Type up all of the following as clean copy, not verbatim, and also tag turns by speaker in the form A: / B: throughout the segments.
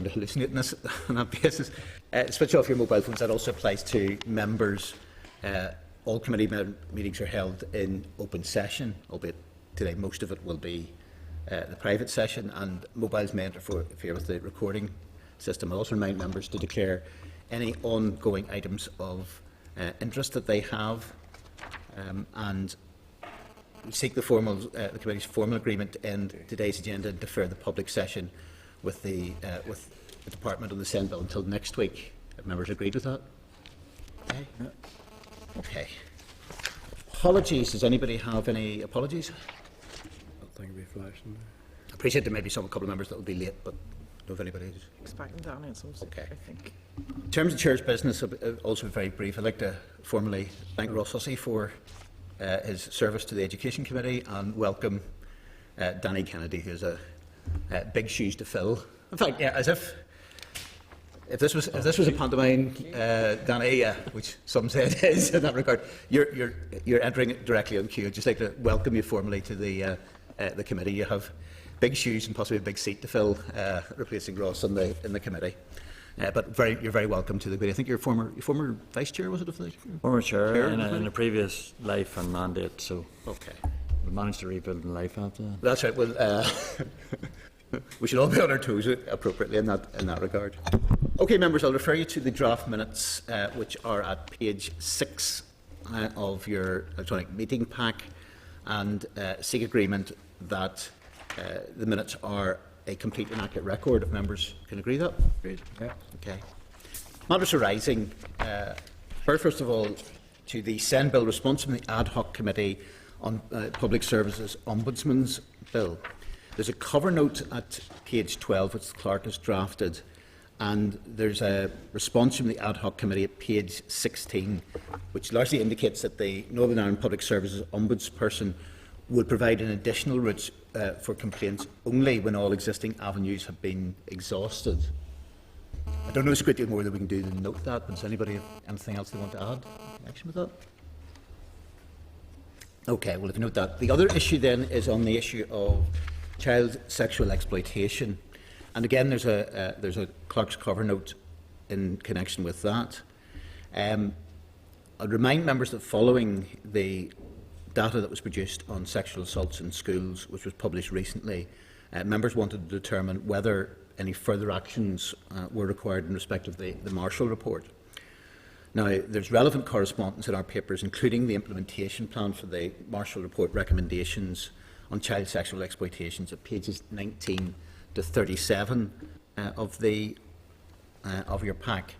A: to hallucinate this, on that basis. Switch off your mobile phones. That also applies to members. All committee meetings are held in open session, albeit today most of it will be the private session, and mobiles may interfere with the recording system. I'll also remind members to declare any ongoing items of interest that they have, and seek the committee's formal agreement to end today's agenda and defer the public session with the department on the SEND bill until next week. Have members agreed with that? Okay. Yeah. Okay. Apologies. Does anybody have any apologies?
B: I think we flashed them.
A: I appreciate there may be a couple of members that will be late, but don't know if anybody is.
C: Expecting down at some stage,
A: Okay.
C: I think.
A: In terms of Chair's business, also very brief, I'd like to formally thank Ross Hussey for his service to the Education Committee and welcome Danny Kennedy, who has big shoes to fill. In fact, yeah, as if this was a pantomime, Danny, which some say it is in that regard, you're entering directly on cue. I'd just like to welcome you formally to the committee. You have big shoes and possibly a big seat to fill, replacing Ross in the committee. But you're very welcome to the committee. I think you're former vice chair, was it? Of the
B: former chair in a previous life and mandate. So
A: okay,
B: we managed to rebuild in life after that.
A: That's right. Well, we should all be on our toes appropriately in that regard. Okay, members, I'll refer you to the draft minutes, which are at page 6 of your electronic meeting pack, and seek agreement that the minutes are a complete and accurate record. If members can agree that.
B: Agreed. Yeah.
A: Okay. Matters arising. First of all, to the SEND bill response from the ad hoc committee on Public Services Ombudsman's bill. There's a cover note at page 12 which the clerk has drafted, and there's a response from the ad hoc committee at page 16 which largely indicates that the Northern Ireland Public Services Ombudsperson would provide an additional route for complaints only when all existing avenues have been exhausted. I don't know if there's a great deal more that we can do than note that, but does anybody have anything else they want to add in connection with that? Okay, well, if you note that. The other issue then is on the issue of child sexual exploitation. And again, there's a clerk's cover note in connection with that. I'd remind members that following the data that was produced on sexual assaults in schools, which was published recently, members wanted to determine whether any further actions were required in respect of the Marshall report. Now, there's relevant correspondence in our papers, including the implementation plan for the Marshall report recommendations on child sexual exploitations at pages 19 to 37 of your pack.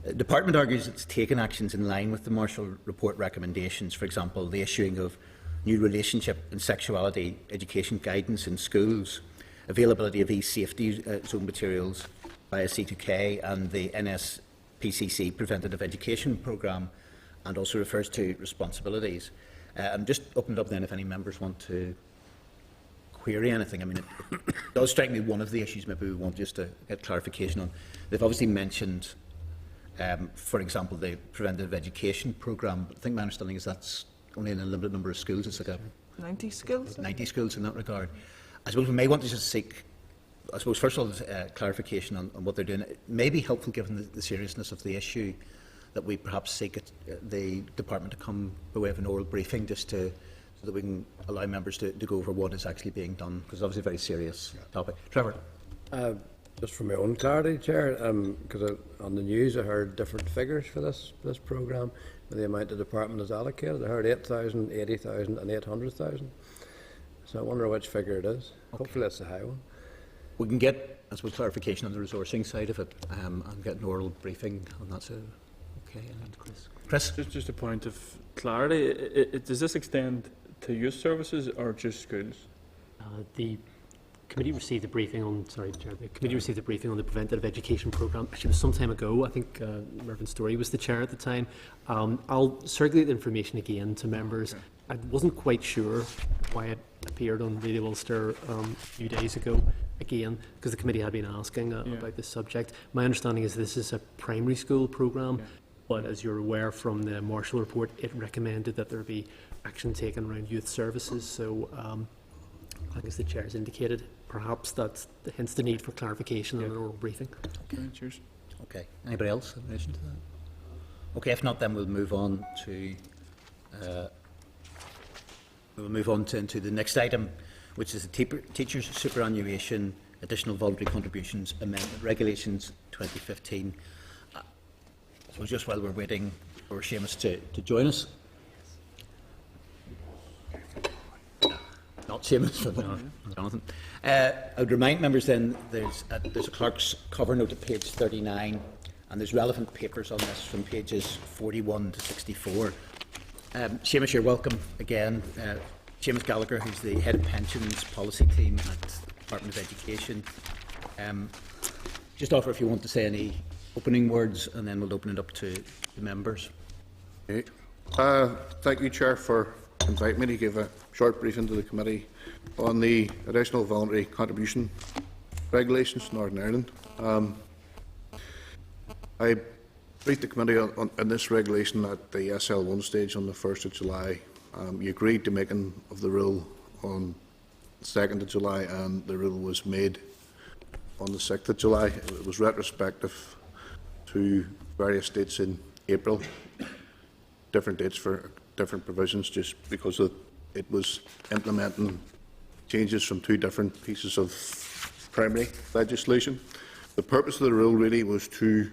A: The Department argues it's taken actions in line with the Marshall report recommendations, for example, the issuing of new relationship and sexuality education guidance in schools, availability of e-safety zone materials via C2K and the NSPCC Preventative Education Programme, and also refers to responsibilities. I'm just opened up then if any members want to query anything. I mean, it does strike me one of the issues maybe we want just to get clarification on. They've obviously mentioned for example, the preventative education programme. I think my understanding is that's only in a limited number of schools. It's like
C: 90 schools?
A: 90 schools in that regard. I suppose we may want to just seek, I suppose, first of all, clarification on what they're doing. It may be helpful, given the seriousness of the issue, that we perhaps seek the department to come by way of an oral briefing, just so that we can allow members to go over what is actually being done, because it's obviously a very serious topic. Trevor.
D: Just for my own clarity, Chair, because on the news I heard different figures for this programme, with the amount the department has allocated. I heard 8,000, 80,000 and 800,000. So I wonder which figure it is. Okay. Hopefully it's the high one.
A: We can get, I suppose, clarification on the resourcing side of it, and get an oral briefing on that. So, okay, and Chris.
E: Just a point of clarity. Does this extend to youth services or just schools?
F: The committee received a briefing on. Sorry, Chair. The committee received a briefing on the preventative education programme. Actually, it was some time ago. I think Reverend Story was the chair at the time. I'll circulate the information again to members. Okay. I wasn't quite sure why it appeared on Radio Ulster a few days ago. Again, because the committee had been asking about this subject. My understanding is this is a primary school programme, but as you're aware from the Marshall report, it recommended that there be action taken around youth services. So, I think as the chair has indicated, perhaps that's hence the need for clarification and an oral briefing.
E: Okay, cheers.
A: Okay. Anybody else in relation to that? Okay, if not, then we'll move on to into the next item, which is the teachers' superannuation additional voluntary contributions amendment regulations 2015. So just while we're waiting for Seamus to join us. Not Seamus, but Jonathan. I would remind members then there's a clerk's cover note at page 39, and there's relevant papers on this from pages 41 to 64. Seamus, you're welcome again. Seamus Gallagher, who's the head of pensions policy team at the Department of Education. Just offer if you want to say any opening words, and then we'll open it up to the members.
G: Okay. Thank you, Chair, for inviting me to give a short briefing to the committee on the additional voluntary contribution regulations in Northern Ireland. I briefed the committee on this regulation at the SL1 stage on the 1st of July. You agreed to making of the rule on the 2nd of July, and the rule was made on the 6th of July. It was retrospective to various dates in April, different dates for different provisions, just because it was implementing changes from two different pieces of primary legislation. The purpose of the rule really was to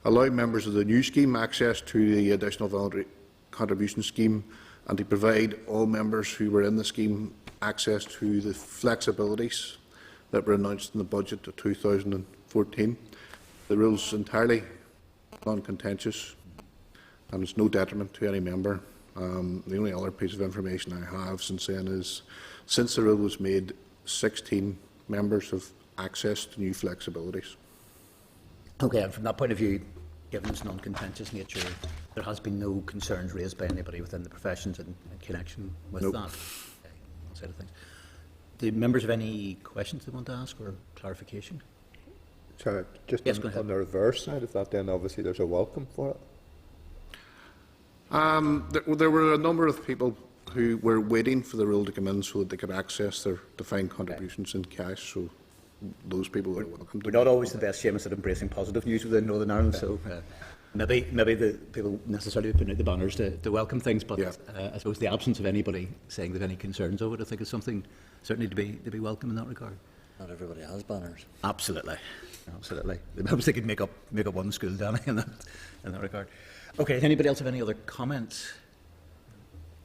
G: allow members of the new scheme access to the additional voluntary contribution scheme, and to provide all members who were in the scheme access to the flexibilities that were announced in the budget of 2014. The rule is entirely non-contentious, and it's no detriment to any member. The only other piece of information I have since then is, since the rule was made, 16 members have access to new flexibilities.
A: Okay, and from that point of view, given its non-contentious nature, there has been no concerns raised by anybody within the professions in connection with
G: Nope.
A: that. Okay, that side of things. Do members have any questions they want to ask or clarification?
H: Sorry, just
A: Yes, go ahead.
H: on the reverse side of that, then obviously there's a welcome for it.
G: There were a number of people who were waiting for the rule to come in so that they could access their defined contributions in cash, so those people are welcome.
A: We're not always the best, Seamus, at embracing positive news within Northern Ireland, so maybe the people necessarily putting out the banners to welcome things, but
G: Yeah.
A: I suppose the absence of anybody saying they've any concerns over it, I think is something certainly to be welcome in that regard.
B: Not everybody has banners.
A: Absolutely, absolutely. Perhaps they could make up one school, Danny, in that regard. Okay, does anybody else have any other comments?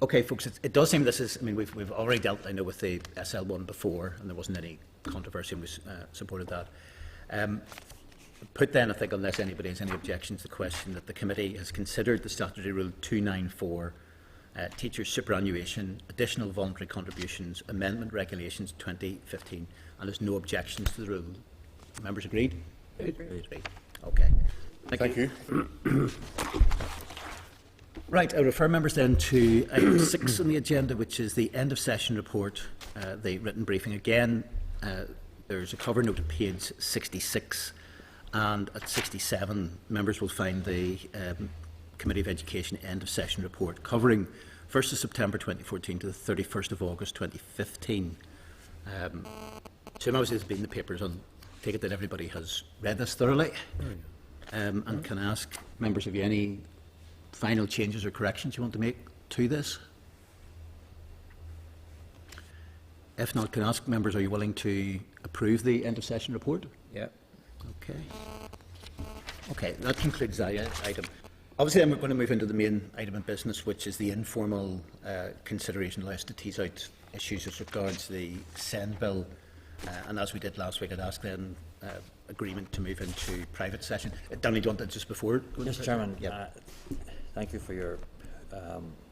A: Okay, folks, it does seem this is. I mean, we've already dealt, I know, with the SL1 before, and there wasn't any controversy, and we supported that. Put then, I think, unless anybody has any objections, the question that the committee has considered the statutory rule 294, teachers' superannuation, additional voluntary contributions, amendment regulations 2015, and there's no objections to the rule. Members agreed? Agreed. Okay. Thank you. Right, I refer members then to item 6 on the agenda, which is the end of session report, the written briefing. Again, there's a cover note at page 66, and at 67, members will find the Committee of Education end of session report covering 1st of September 2014 to the 31st of August 2015. Some of us has been in the papers on. Take it that everybody has read this thoroughly, and can I ask members, have you any final changes or corrections you want to make to this? If not, can I ask members, are you willing to approve the end of session report?
H: Yeah.
A: Okay. Okay, that concludes that item. Obviously, then we're going to move into the main item of business, which is the informal consideration allows to tease out issues as regards the SEND bill. And as we did last week, I'd ask then agreement to move into private session. Danny, do you want that just before?
B: Mr. Chairman,
A: Yep.
B: thank you for your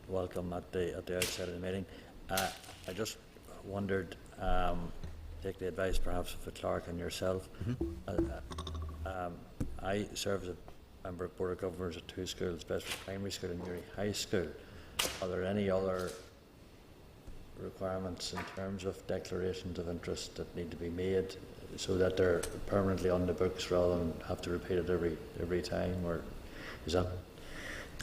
B: welcome at the outset of the meeting. I just wondered, take the advice perhaps of the clerk and yourself. I serve as a member of Board of Governors at 2 schools, Bestford Primary School and Newry High School. Are there any other requirements in terms of declarations of interest that need to be made so that they're permanently on the books rather than have to repeat it every time, or is that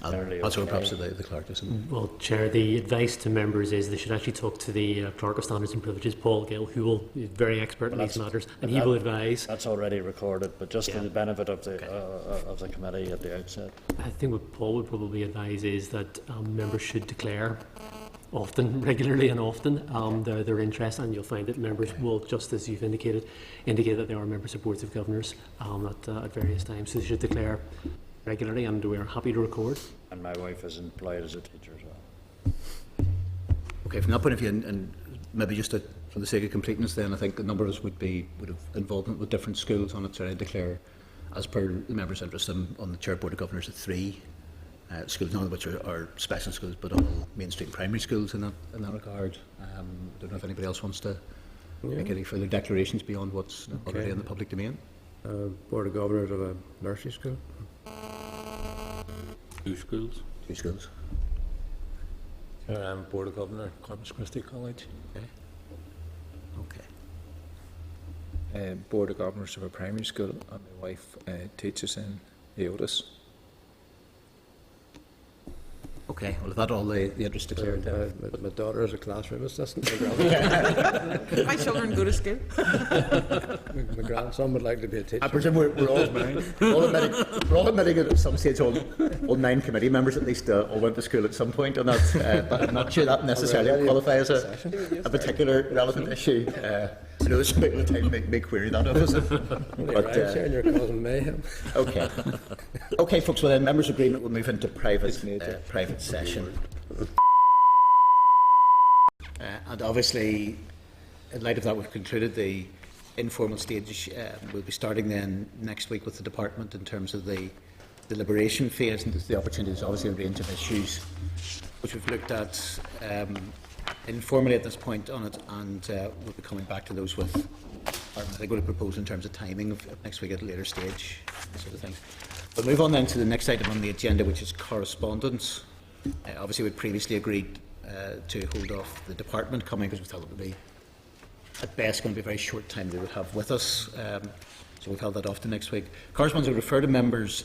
B: Generally
A: Also,
B: okay.
A: perhaps the clerk doesn't.
F: Well, Chair, the advice to members is they should actually talk to the Clerk of Standards and Privileges, Paul Gill, who will be very expert in
B: Well,
F: these
B: that's-
F: matters, and
B: but
F: he will
B: that-
F: advise.
B: That's already recorded, but just for
F: Yeah.
B: the benefit of the committee at the outset.
F: I think what Paul would probably advise is that members should declare often, regularly and often, their interest, and you'll find that members will, just as you've indicate that they are members of boards of governors at various times. So they should declare regularly, and we are happy to record.
B: And my wife is employed as a teacher as well.
A: Okay, from that point of view, and maybe just for the sake of completeness, then I think a number of us would have involvement with different schools on it. So I declare, as per the members' interest, on the Chair Board of Governors at 3 schools, none of which are special schools, but all mainstream primary schools in that regard. I don't know if anybody else wants to make any further declarations beyond what's already in the public domain.
D: Board of Governors of a nursery school.
I: 2 schools.
A: 2 schools.
I: Board of Governor, Corpus Christi College.
A: Okay.
J: Board of Governors of a primary school, and my wife teaches in Eotis.
A: Okay. Well, is that all the interest declared? Then?
D: My daughter is a classroom assistant.
C: My children go to school.
D: My grandson would like to be a teacher.
A: I presume we're all admitting that at some stage all 9 committee members at least all went to school at some point, and that, but I'm not sure that necessarily would qualify as a particular relevant issue. I know some people at the time may query that of us. But,
D: Sharon, you're causing mayhem.
A: okay. Okay, folks, well then, members' agreement will move into private session. And obviously, in light of that, we've concluded the informal stage. We'll be starting then next week with the department in terms of the deliberation phase, and the opportunities, obviously a range of issues which we've looked at informally at this point on it, and we'll be coming back to those with, or I think we'll propose in terms of timing of next week at a later stage, sort of things. We'll move on then to the next item on the agenda, which is correspondence. Obviously, we'd previously agreed to hold off the department coming because we thought it would be, at best, going to be a very short time they would have with us. So we've held that off to next week. Correspondence, I refer to members.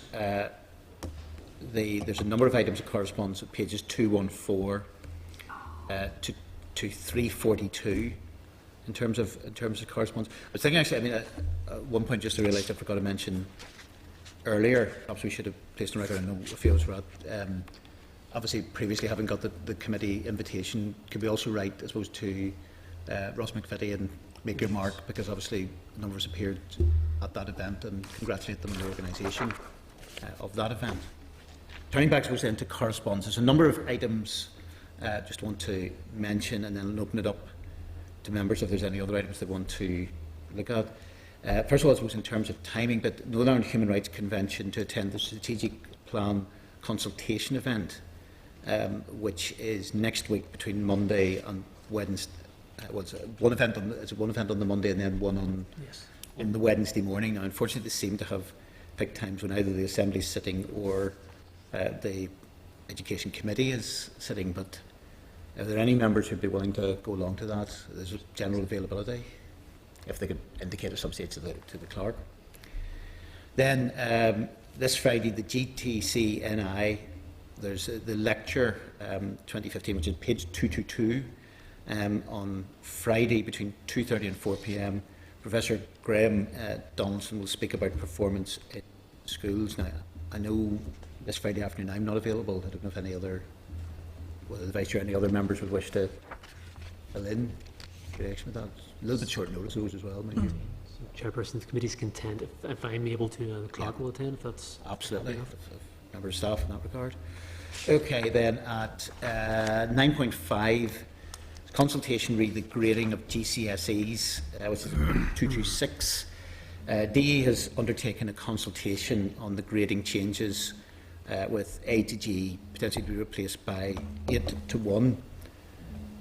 A: There's a number of items of correspondence at pages 214 to 342 in terms of correspondence. I was thinking actually, I mean, at one point just I realised I forgot to mention earlier. Perhaps we should have placed on record. I know a few of us were at. Obviously, previously having got the committee invitation, could we also write, I suppose, to Ross McVitie and make your mark, because obviously a number of us appeared at that event, and congratulate them on the organisation of that event. Turning back, I suppose, then to correspondence, there's a number of items just want to mention, and then I'll open it up to members if there's any other items they want to look at. First of all, I suppose in terms of timing, but Northern Ireland Human Rights Convention to attend the Strategic Plan consultation event, which is next week between Monday and Wednesday. One event on the Monday and then one on the Wednesday morning. Now, unfortunately, they seem to have picked times when either the Assembly is sitting or the Education Committee is sitting. But are there any members who'd be willing to go along to that? There's a general availability, if they could indicate at some stage to the clerk. Then this Friday, the GTC-NI, there's the lecture 2015, which is page 222, on Friday between 2:30 and 4 p.m. Professor Graham Donaldson will speak about performance in schools. Now, I know this Friday afternoon I'm not available. I don't know if any other, whether the Vice Chair or any other members would wish to fill in connection with that. A little bit short notice those as well, maybe.
F: Chairperson's committee's content, if I'm able to, the clerk will attend, if that's...
A: Absolutely, if member of staff in that regard. Okay, then at 9.5, consultation re the grading of GCSEs, which is 226. DE has undertaken a consultation on the grading changes with A to G potentially to be replaced by 8 to 1.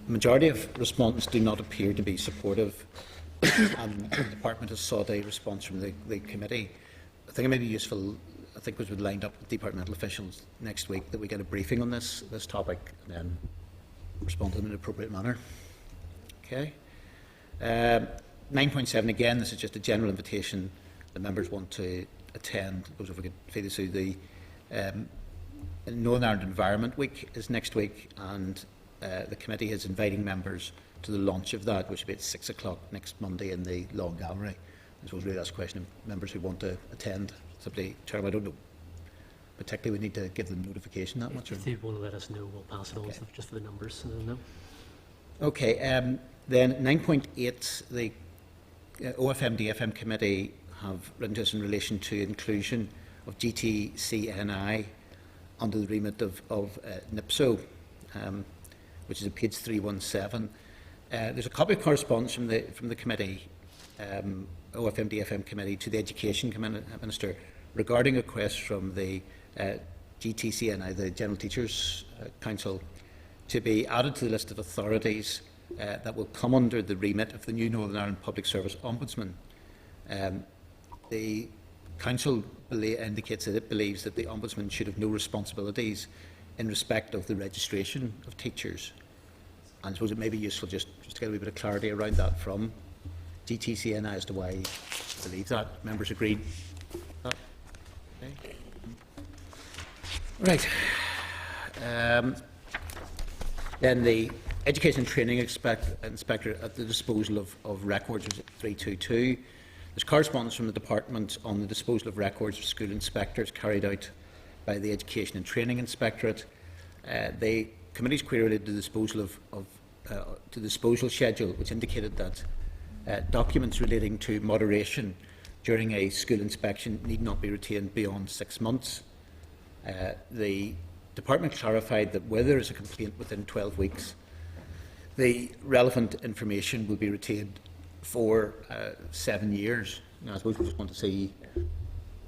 A: The majority of respondents do not appear to be supportive, and the department has sought a response from the committee. I think it may be useful, I think we would lined up with departmental officials next week, that we get a briefing on this topic and then respond to them in an appropriate manner. Okay. 9.7, again, this is just a general invitation. The members want to attend. I suppose if we could feed this through the Northern Ireland Environment Week is next week, and the committee is inviting members to the launch of that, which will be at 6 o'clock next Monday in the Law Gallery. I suppose really that's a question of members who want to attend. Simply, Chairman, I don't know. Particularly, we need to give them notification that much.
F: If they want to let us know, we'll pass it on, so just for the numbers. No.
A: Okay, then 9.8, the OFM-DFM committee have written to us in relation to inclusion of GTCNI under the remit of NIPSO, which is at page 317. There's a copy of correspondence from the committee, OFM-DFM committee, to the Education Minister regarding a request from the GTCNI, the General Teachers Council, to be added to the list of authorities that will come under the remit of the new Northern Ireland Public Service Ombudsman. The Council indicates that it believes that the Ombudsman should have no responsibilities in respect of the registration of teachers. And I suppose it may be useful just to get a wee bit of clarity around that from GTCNI as to why he believes that. Members agreed? Okay. Right. Then the Education and Training Inspector at the disposal of records was at 322. There's correspondence from the Department on the disposal of records of school inspectors carried out by the Education and Training Inspectorate. The committee's query related to the disposal to the disposal schedule, which indicated that documents relating to moderation during a school inspection need not be retained beyond 6 months. The Department clarified that where there is a complaint within 12 weeks, the relevant information will be retained for 7 years. Now, I suppose we just want to see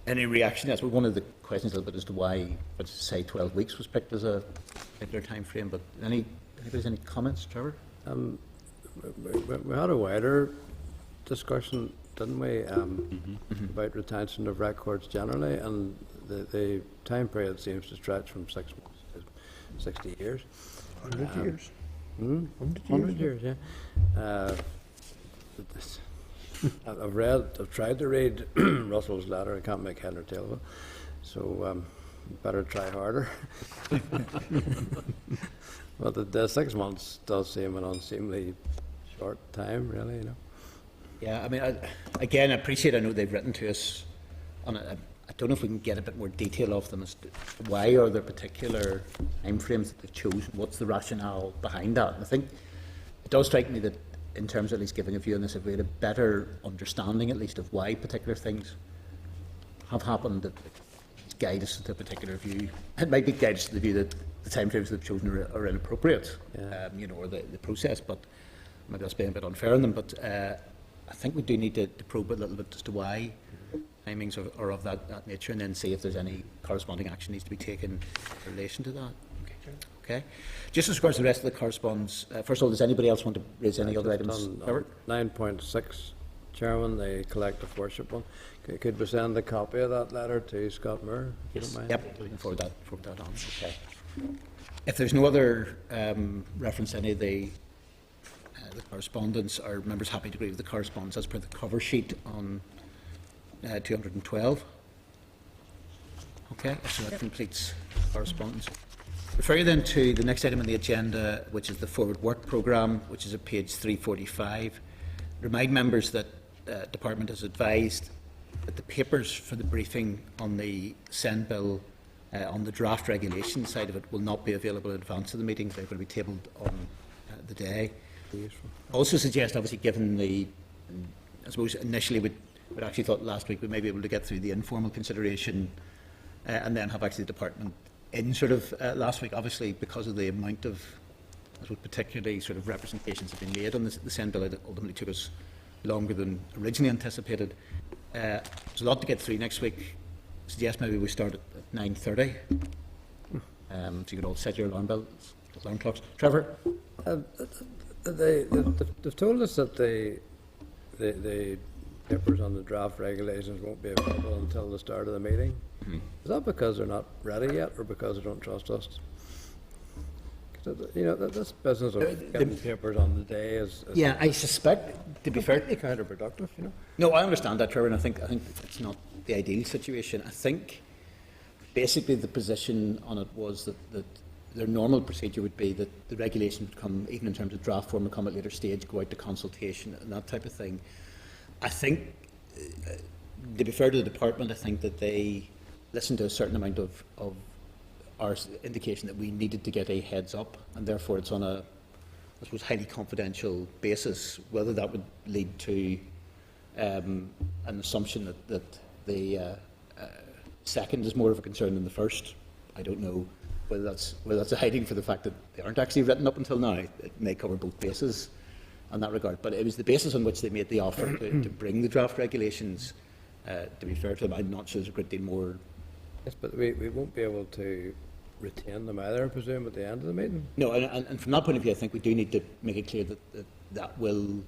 A: any reaction. I suppose one of the questions a little bit as to why, let's say, 12 weeks was picked as a particular time frame. But any comments, Trevor?
D: We had a wider discussion, didn't we, about retention of records generally, and the time period seems to stretch from 6 months to 60 years.
H: 100 years.
D: 100 years, yeah. I've tried to read Russell's letter. I can't make head or tail of it, so better try harder. But the 6 months does seem an unseemly short time, really, you know.
A: Yeah, I mean, I appreciate, I know they've written to us on it. I don't know if we can get a bit more detail of them as to why are there particular timeframes that they've chosen, what's the rationale behind that. And I think it does strike me that in terms of at least giving a view on this, if we had a better understanding at least of why particular things have happened, that guide us to a particular view. It might be guide us to the view that the timeframes they've chosen are inappropriate, or the process, but maybe that's being a bit unfair on them. But I think we do need to probe a little bit as to why timings are of that nature, and then see if there's any corresponding action needs to be taken in relation to that. Okay. Just as regards to the rest of the correspondence, first of all, does anybody else want to raise any other items?
D: 9.6, Chairman, the collective worship one. Could we send a copy of that letter to Scott Moore, if you don't mind?
A: Yep, we can forward that on. Okay. If there's no other reference to any of the correspondence, are members happy to agree with the correspondence as per the cover sheet on 212? Okay, so that completes correspondence. Refer you then to the next item on the agenda, which is the Forward Work Programme, which is at page 345. Remind members that Department has advised that the papers for the briefing on the SEND bill on the draft regulation side of it will not be available in advance of the meeting. They're going to be tabled on the day. Also suggest, obviously, given the, I suppose initially we'd actually thought last week we may be able to get through the informal consideration and then have actually the Department in sort of last week, obviously because of the amount of, I suppose, particularly sort of representations have been made on the SEND bill. It ultimately took us longer than originally anticipated. There's a lot to get through next week. I suggest maybe we start at 9:30. So you can all set your alarm clocks. Trevor?
D: They've told us that the papers on the draft regulations won't be available until the start of the meeting. Is that because they're not ready yet, or because they don't trust us? You know, this business of getting papers on the day is
A: Yeah, I suspect, to be fair,
D: counterproductive, you know.
A: no, I understand that, Trevor, and I think it's not the ideal situation. I think basically the position on it was that their normal procedure would be that the regulation would come, even in terms of draft form, would come at a later stage, go out to consultation and that type of thing. I think, to be fair to the department, I think that they listened to a certain amount of our indication that we needed to get a heads up, and therefore it's on a, I suppose, highly confidential basis. Whether that would lead to an assumption that the second is more of a concern than the first, I don't know. Whether that's a hiding for the fact that they aren't actually written up until now. It may cover both bases on that regard. But it was the basis on which they made the offer to bring the draft regulations. To be fair to them, I'm not sure there's a great deal more.
D: Yes, but we won't be able to retain them either, I presume, at the end of the meeting.
A: No, and from that point of view, I think we do need to make it clear that will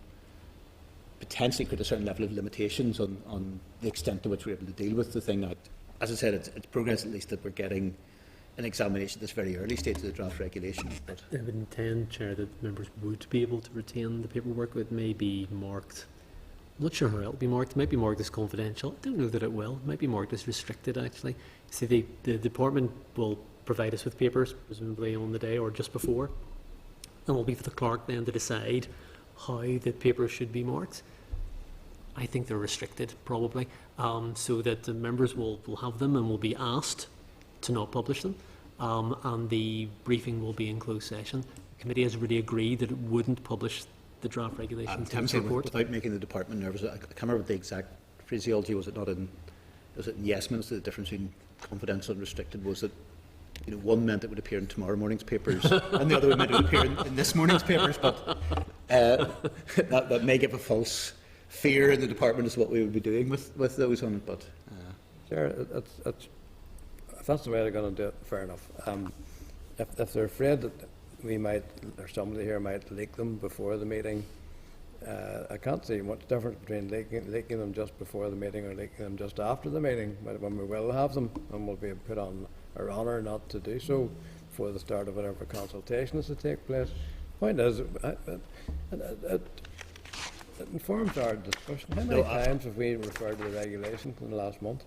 A: potentially create a certain level of limitations on the extent to which we're able to deal with the thing. Now, as I said, it's progress at least that we're getting an examination at this very early stage of the draft regulation. But
F: I would intend, Chair, that members would be able to retain the paperwork. It may be marked, I'm not sure how it will be marked. It might be marked as confidential. I don't know that it will. It might be marked as restricted, actually. So the department will provide us with papers, presumably on the day or just before, and it will be for the clerk then to decide how the papers should be marked. I think they're restricted, probably, so that the members will have them and will be asked to not publish them, and the briefing will be in closed session. The committee has already agreed that it wouldn't publish the draft regulations in its report.
A: without making the department nervous, I can't remember what the exact phraseology was. Was it in yes minister, the difference between confidential and restricted? Was it, one meant it would appear in tomorrow morning's papers, and the other one meant it would appear in this morning's papers? But that may give a false fear in the department as to what we would be doing with those on it. But
D: Sure, if that's the way they're going to do it, fair enough. If they're afraid that we might, or somebody here might leak them before the meeting, I can't see much difference between leaking them just before the meeting or leaking them just after the meeting, when we will have them, and we'll be put on our honour not to do so before the start of whatever consultation is to take place. Point is, it informs our discussion. How many times have we referred to the regulations in the last month?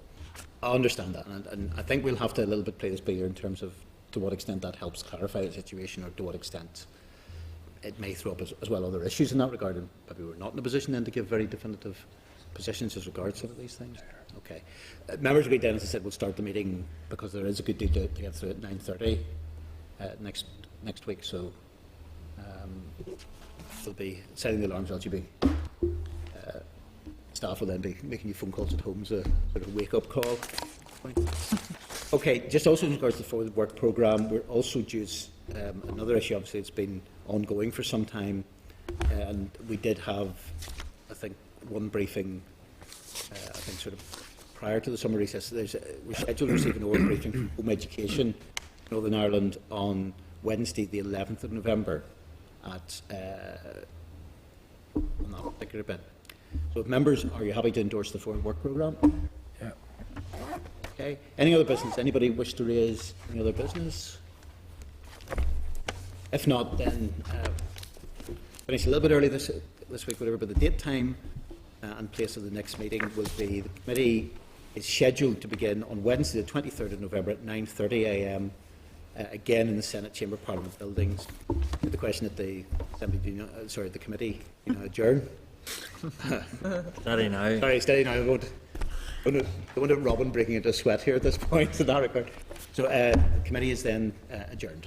A: I understand that, and I think we'll have to a little bit play this by ear in terms of to what extent that helps clarify the situation, or to what extent it may throw up as well other issues in that regard, and maybe we're not in a position then to give very definitive positions as regards some of these things. Okay. Members agreed then, as I said, we'll start the meeting because there is a good deal to get through at 9:30 next week, so we'll be setting the alarms. Staff will then be making you phone calls at home as a sort of wake-up call. Okay, just also in regards to the forward work programme, we're also due another issue. Obviously, it's been ongoing for some time, and we did have, I think, one briefing, I think sort of prior to the summer recess. We're scheduled to receive an oral briefing from Home Education Northern Ireland on Wednesday, the 11th of November, at on that particular bit. So, if members, are you happy to endorse the forward work programme?
J: Yeah.
A: Okay. Any other business? Anybody wish to raise any other business? If not, then finish a little bit early this week, whatever. But the date, time, and place of the next meeting will be, the committee is scheduled to begin on Wednesday, the 23rd of November at 9:30 a.m. Again in the Senate Chamber of Parliament buildings. The question that the committee adjourn.
B: Steady now.
A: Sorry, steady now. I don't want Robin breaking into a sweat here at this point in that regard. So the committee is then adjourned.